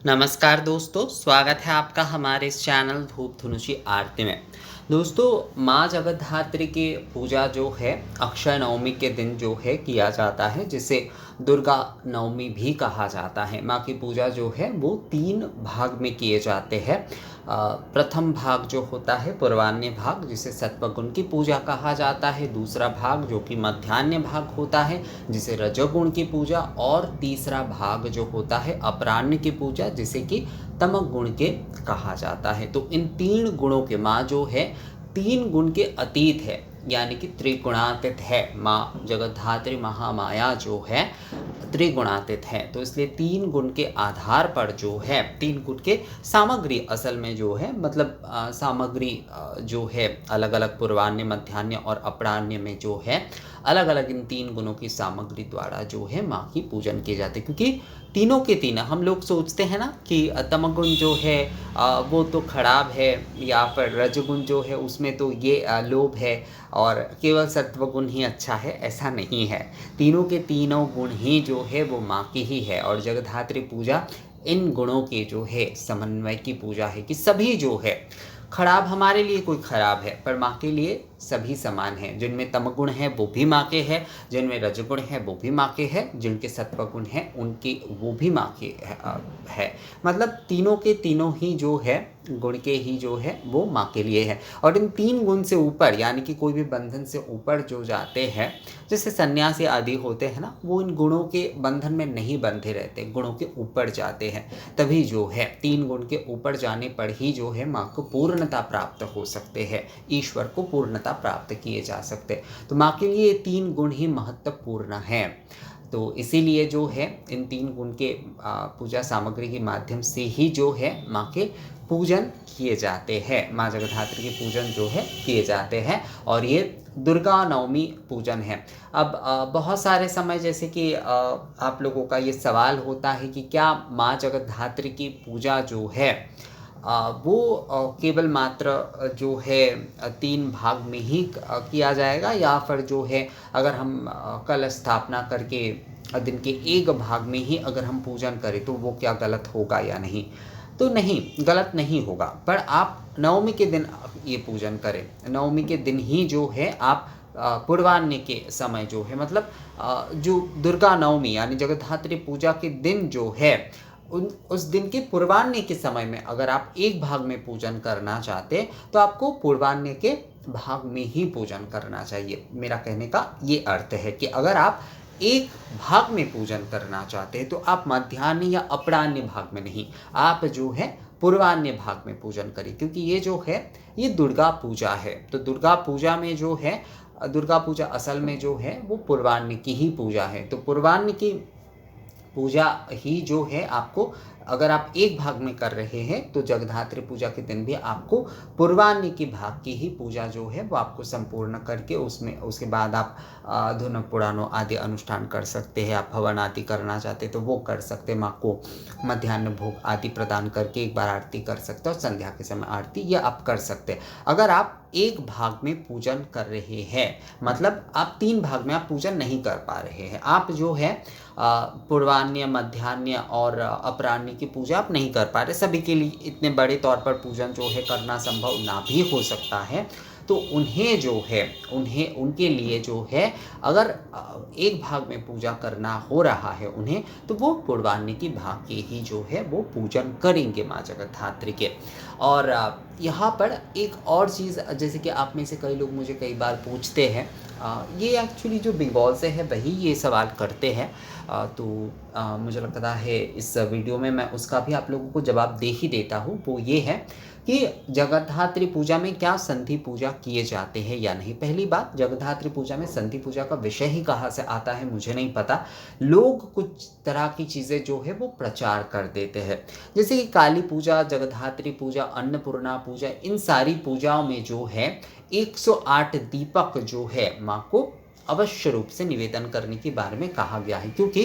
नमस्कार दोस्तों, स्वागत है आपका हमारे इस चैनल धूप धनुषी आरती में। दोस्तों, माँ जगद्धात्री की पूजा जो है अक्षय नवमी के दिन जो है किया जाता है, जिसे दुर्गा नवमी भी कहा जाता है। माँ की पूजा जो है वो 3 भाग में किए जाते हैं। प्रथम भाग जो होता है पूर्वान्य भाग, जिसे सत्वगुण की पूजा कहा जाता है। दूसरा भाग जो कि मध्यान्ह भाग होता है, जिसे रजोगुण की पूजा। और तीसरा भाग जो होता है अपराह्न की पूजा, जिसे कि तमक गुण के कहा जाता है। तो इन 3 गुणों के माँ जो है 3 गुण के अतीत है, यानी कि त्रिगुणातीत है। माँ जगद्धात्री महामाया जो है त्रिगुणातीत है। तो इसलिए 3 गुण के आधार पर जो है 3 गुण के सामग्री असल में जो है मतलब सामग्री जो है अलग अलग पूर्वान्य, मध्यान्ह और अपराह्न में जो है अलग अलग इन 3 गुणों की सामग्री द्वारा जो है माँ की पूजन किए जाते हैं। क्योंकि तीनों के तीन हम लोग सोचते हैं ना कि तमगुण जो है वो तो खराब है, या फिर रजगुण जो है उसमें तो ये लोभ है, और केवल सत्वगुण ही अच्छा है। ऐसा नहीं है, तीनों के तीनों गुण ही जो है वो माँ की ही है। और जगद्धात्री पूजा इन गुणों के जो है समन्वय की पूजा है, कि सभी जो है खराब हमारे लिए कोई खराब है, पर माँ के लिए सभी समान हैं। जिनमें तमगुण है वो भी माँ के है, जिनमें रजगुण है वो भी माँ के है, जिनके सत्वगुण है उनके वो भी माँ के है। मतलब तीनों के तीनों ही जो है गुण के ही जो है वो माँ के लिए है। और इन 3 गुण से ऊपर, यानी कि कोई भी बंधन से ऊपर जो जाते हैं, जैसे सन्यासी आदि होते हैं ना, वो इन गुणों के बंधन में नहीं बंधे रहते, गुणों के ऊपर जाते हैं। तभी जो है 3 गुण के ऊपर जाने पर ही जो है माँ को पूर्णता प्राप्त हो सकते हैं, ईश्वर को पूर्णता प्राप्त किए जा सकते। तो माँ के लिए 3 गुण ही महत्वपूर्ण हैं। तो इसीलिए जो है इन 3 गुण के पूजा सामग्री के माध्यम से ही जो है माँ के पूजन किए जाते हैं, माँ जगद्धात्री के पूजन जो है किए जाते हैं। और ये दुर्गा नवमी पूजन है। अब बहुत सारे समय जैसे कि आप लोगों का ये सवाल होता है कि क्या माँ जगद्धात्री की पूजा जो है वो केवल मात्र जो है 3 भाग में ही किया जाएगा, या फिर जो है अगर हम कल स्थापना करके दिन के एक भाग में ही अगर हम पूजन करें तो वो क्या गलत होगा या नहीं? तो नहीं, गलत नहीं होगा। पर आप नवमी के दिन ये पूजन करें, नवमी के दिन ही जो है आप पूर्वाह्न के समय जो है मतलब जो दुर्गा नवमी यानी जगद्धात्री पूजा के दिन जो है उस दिन के पूर्वाह्न के समय में अगर आप एक भाग में पूजन करना चाहते तो आपको पूर्वाह्न के भाग में ही पूजन करना चाहिए। मेरा कहने का ये अर्थ है कि अगर आप एक भाग में पूजन करना चाहते हैं तो आप मध्याह्न या अपराह्न भाग में नहीं, आप जो है पूर्वाह्न भाग में पूजन करें। क्योंकि ये जो है ये दुर्गा पूजा है। तो दुर्गा पूजा में जो है दुर्गा पूजा असल में जो है वो पूर्वाह्न की ही पूजा है। तो पूर्वाह्न की पूजा ही जो है आपको, अगर आप एक भाग में कर रहे हैं तो जगद्धात्री पूजा के दिन भी आपको पूर्वाह्न की भाग की ही पूजा जो है वो आपको संपूर्ण करके उसमें उसके बाद आप धुन पुराणों आदि अनुष्ठान कर सकते हैं। आप हवन आदि करना चाहते तो वो कर सकते हैं, माँ को मध्याह्न भोग आदि प्रदान करके एक बार आरती कर सकते हैं, और संध्या के समय आरती ये आप कर सकते हैं। अगर आप एक भाग में पूजन कर रहे हैं, मतलब आप 3 भाग में आप पूजन नहीं कर पा रहे हैं, आप जो है पूर्वाह्न, मध्याह्न और अपराह्न की पूजा आप नहीं कर पा रहे, सभी के लिए इतने बड़े तौर पर पूजन जो है करना संभव ना भी हो सकता है। तो उन्हें जो है उनके लिए जो है अगर एक भाग में पूजा करना हो रहा है उन्हें, तो वो पूर्वाह्न की भाग के ही जो है वो पूजन करेंगे माँ जगद्धात्री के। और यहाँ पर एक और चीज़, जैसे कि आप में से कई लोग मुझे कई बार पूछते हैं, ये एक्चुअली जो बंगाल से है वही ये सवाल करते हैं, तो मुझे लगता है इस वीडियो में मैं उसका भी आप लोगों को जवाब दे ही देता हूँ। वो ये है कि जगद्धात्री पूजा में क्या संधि पूजा किए जाते हैं या नहीं। पहली बात, जगद्धात्री पूजा में संधि पूजा का विषय ही कहाँ से आता है मुझे नहीं पता। लोग कुछ तरह की चीज़ें जो है वो प्रचार कर देते हैं, जैसे कि काली पूजा, जगद्धात्री पूजा, अन्नपूर्णा पूजा, इन सारी पूजाओं में जो है 108 दीपक जो है माँ को अवश्य रूप से निवेदन करने के बारे में कहा गया है, क्योंकि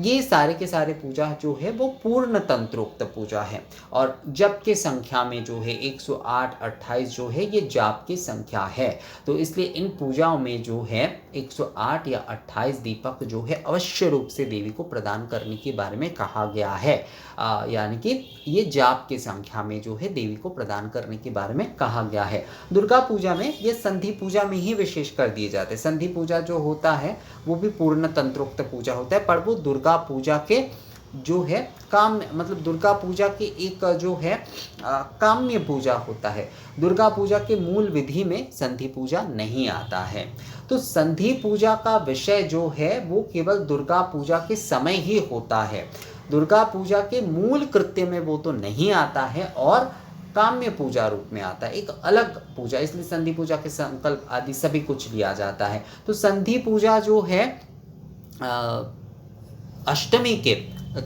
ये सारे के सारे पूजा जो है वो पूर्ण तंत्रोक्त पूजा है और जप की संख्या में जो है 108, 28 जो है ये जाप की संख्या है। तो इसलिए इन पूजाओं में जो है 108 या 28 दीपक जो है अवश्य रूप से देवी को प्रदान करने के बारे में कहा गया है। यानी कि ये जाप की संख्या में जो है देवी को प्रदान करने के बारे में कहा गया है। दुर्गा पूजा में ये संधि पूजा में ही विशेष कर दिए जाते हैं। संधि पूजा जो होता है वो भी पूर्ण तंत्रोक्त पूजा होता है, पर वो दुर्गा पूजा के जो है काम, मतलब दुर्गा पूजा के एक जो है काम्य पूजा होता है। दुर्गा पूजा के मूल विधि में संधि पूजा नहीं आता है। तो संधि पूजा का विषय जो है वो केवल दुर्गा पूजा के समय ही होता है। दुर्गा पूजा के मूल कृत्य में वो तो नहीं आता है और काम्य पूजा रूप में आता है, एक अलग पूजा, इसलिए संधि पूजा के संकल्प आदि सभी कुछ लिया जाता है। तो संधि पूजा जो है अष्टमी के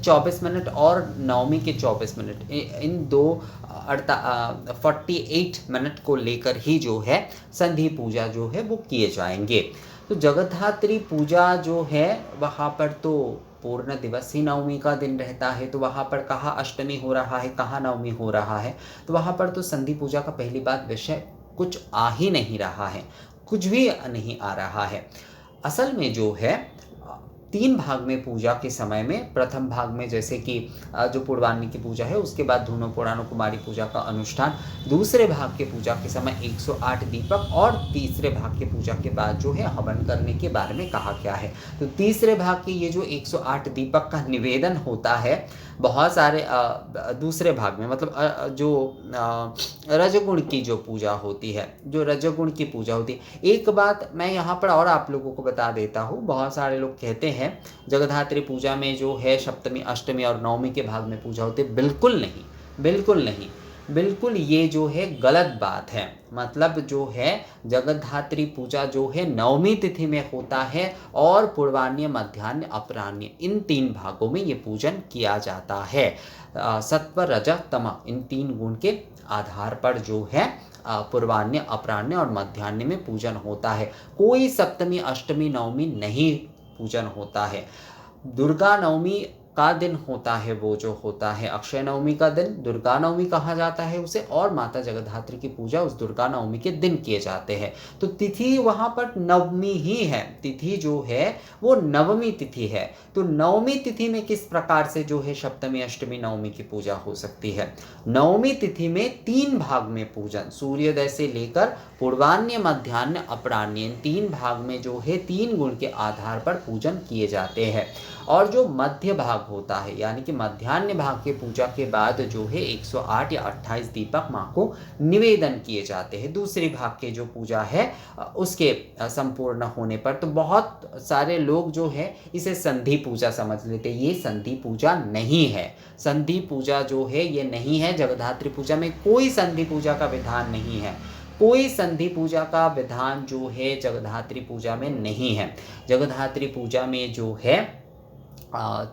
24 मिनट और नवमी के 24 मिनट, इन दो 48 मिनट को लेकर ही जो है संधि पूजा जो है वो किए जाएंगे। तो जगद्धात्री पूजा जो है वहाँ पर तो पूर्ण दिवस ही नवमी का दिन रहता है, तो वहाँ पर कहाँ अष्टमी हो रहा है, कहाँ नवमी हो रहा है, तो वहाँ पर तो संधि पूजा का पहली बात विषय कुछ आ ही नहीं रहा है, कुछ भी नहीं आ रहा है। असल में जो है 3 भाग में पूजा के समय में, प्रथम भाग में जैसे कि जो पूर्वान्नी की पूजा है, उसके बाद धूनो पुराणों कुमारी पूजा का अनुष्ठान, दूसरे भाग के पूजा के समय 108 दीपक और तीसरे भाग के पूजा के बाद जो है हवन करने के बारे में कहा गया है। तो तीसरे भाग के ये जो 108 दीपक का निवेदन होता है, बहुत सारे दूसरे भाग में मतलब जो रजगुण की जो पूजा होती है, जो रजगुण की पूजा होती है। एक बात मैं यहाँ पर और आप लोगों को बता देता हूँ, बहुत सारे लोग कहते हैं जगद्धात्री पूजा में जो है सप्तमी, अष्टमी और नवमी के भाग में पूजा होती है। बिल्कुल नहीं, बिल्कुल नहीं, बिल्कुल ये जो है गलत बात है। मतलब जो है जगद्धात्री पूजा जो है नवमी तिथि में होता है और पूर्वान्य, मध्यान्ह, अपराह्न इन 3 भागों में ये पूजन किया जाता है। सत्व, रज, तम इन 3 गुण के आधार पर जो है पूर्वान्य, अपराह्न और मध्यान्ह में पूजन होता है। कोई सप्तमी, अष्टमी, नवमी नहीं पूजन होता है। दुर्गा नवमी का दिन होता है, वो जो होता है अक्षय नवमी का दिन दुर्गा नवमी कहा जाता है उसे, और माता जगद्धात्री की पूजा उस दुर्गा नवमी के दिन किए जाते हैं। तो तिथि वहाँ पर नवमी ही है, तिथि जो है वो नवमी तिथि है। तो नवमी तिथि में किस प्रकार से जो है सप्तमी, अष्टमी, नवमी की पूजा हो सकती है? नवमी तिथि में 3 भाग में पूजन, सूर्योदय से लेकर पूर्वान्य, मध्यान्ह, अपराह्न इन 3 भाग में जो है 3 गुण के आधार पर पूजन किए जाते हैं। और जो मध्य भाग होता है, यानी कि मध्यान्ह भाग के पूजा के बाद जो है 108 या 28 दीपक माँ को निवेदन किए जाते हैं। दूसरी भाग के जो पूजा है उसके संपूर्ण होने पर तो बहुत सारे लोग जो है इसे संधि पूजा समझ लेते हैं। ये संधि पूजा नहीं है, संधि पूजा जो है ये नहीं है। जगद्धात्री पूजा में कोई संधि पूजा का विधान नहीं है, कोई संधि पूजा का विधान जो है जगद्धात्री पूजा में नहीं है। जगद्धात्री पूजा में जो है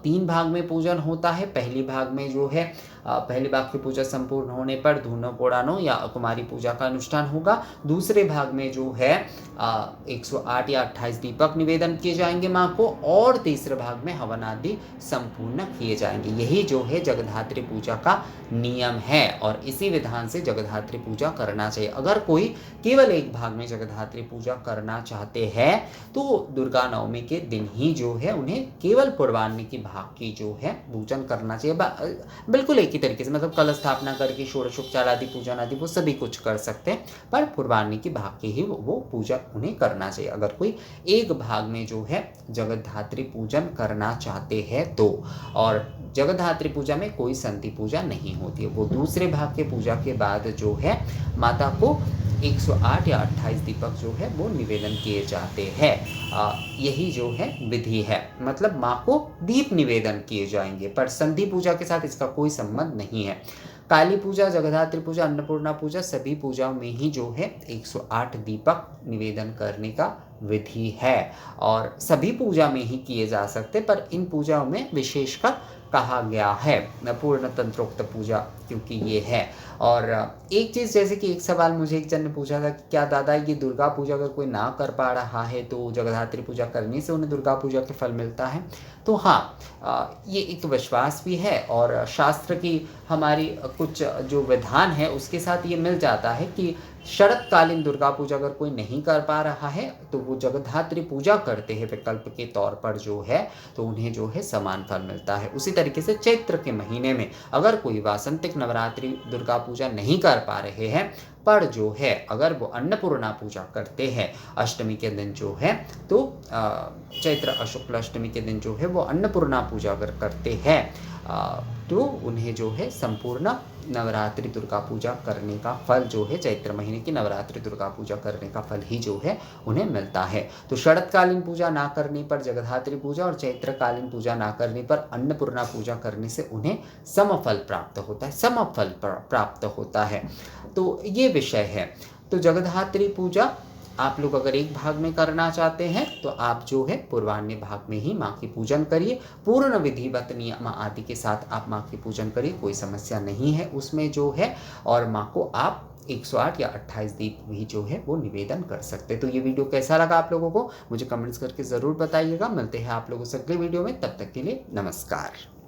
3 भाग में पूजन होता है। पहली भाग में जो है पहले भाग की पूजा संपूर्ण होने पर धूनो पोड़ानो या कुमारी पूजा का अनुष्ठान होगा। दूसरे भाग में जो है 108 या 28 दीपक निवेदन किए जाएंगे माँ को, और तीसरे भाग में हवन आदि संपूर्ण किए जाएंगे। यही जो है जगद्धात्री पूजा का नियम है और इसी विधान से जगद्धात्री पूजा करना चाहिए। अगर कोई केवल एक भाग में जगद्धात्री पूजा करना चाहते हैं तो दुर्गा नवमी के दिन ही जो है उन्हें केवल पूर्वान्नी की भाग की जो है पूजन करना चाहिए। बिल्कुल एक ही तरीके से, मतलब कलश स्थापना करके षोडशोपचार आदि पूजन आदि वो सभी कुछ कर सकते हैं, पर पूर्वान्नी की भाग की ही वो पूजा उन्हें करना चाहिए। अगर कोई एक भाग में जो है जगद्धात्री पूजन करना चाहते हैं तो। और जगद्धात्री पूजा में कोई संधि पूजा नहीं होती है, वो दूसरे भाग के पूजा के बाद जो है माता को 108 या 28 दीपक जो है वो निवेदन किए जाते हैं। यही जो है विधि है, मतलब माँ को दीप निवेदन किए जाएंगे, पर संधि पूजा के साथ इसका कोई संबंध नहीं है। काली पूजा, जगद्धात्री पूजा, अन्नपूर्णा पूजा सभी पूजाओं में ही जो है 108 दीपक निवेदन करने का विधि है और सभी पूजा में ही किए जा सकते, पर इन पूजाओं में विशेषकर कहा गया है पूर्ण तंत्रोक्त पूजा, क्योंकि ये है। और एक चीज़, जैसे कि एक सवाल मुझे एक जन ने पूछा था कि क्या दादा ये दुर्गा पूजा अगर कोई ना कर पा रहा है तो जगद्धात्री पूजा करने से उन्हें दुर्गा पूजा के फल मिलता है? तो हाँ, ये एक विश्वास भी है और शास्त्र की हमारी कुछ जो विधान है उसके साथ ये मिल जाता है कि शरतकालीन दुर्गा पूजा अगर कोई नहीं कर पा रहा है तो वो जगद्धात्री पूजा करते हैं विकल्प के तौर पर जो है, तो उन्हें जो है समान फल मिलता है। उसी तरीके से चैत्र के महीने में अगर कोई वासंतिक नवरात्रि दुर्गा पूजा नहीं कर पा रहे हैं, पर जो है अगर वो अन्नपूर्णा पूजा करते हैं अष्टमी के दिन जो है, तो चैत्र शुक्ल अष्टमी के दिन जो है वो अन्नपूर्णा पूजा अगर करते हैं तो उन्हें जो है संपूर्ण नवरात्रि दुर्गा पूजा करने का फल जो है, चैत्र महीने की नवरात्रि दुर्गा पूजा करने का फल ही जो है उन्हें मिलता है। तो शरतकालीन पूजा ना करने पर जगद्धात्री पूजा और चैत्रकालीन पूजा ना करने पर अन्नपूर्णा पूजा करने से उन्हें समफल प्राप्त होता है, समफल प्राप्त होता है। तो ये विषय है। तो जगद्धात्री पूजा आप लोग अगर एक भाग में करना चाहते हैं तो आप जो है पूर्वान्य भाग में ही माँ की पूजन करिए, पूर्ण विधिवत नियम आदि के साथ आप माँ की पूजन करिए, कोई समस्या नहीं है उसमें जो है। और माँ को आप 108 या 28 दीप भी जो है वो निवेदन कर सकते। तो ये वीडियो कैसा लगा आप लोगों को मुझे कमेंट्स करके ज़रूर बताइएगा। मिलते हैं आप लोगों से अगले वीडियो में, तब तक के लिए नमस्कार।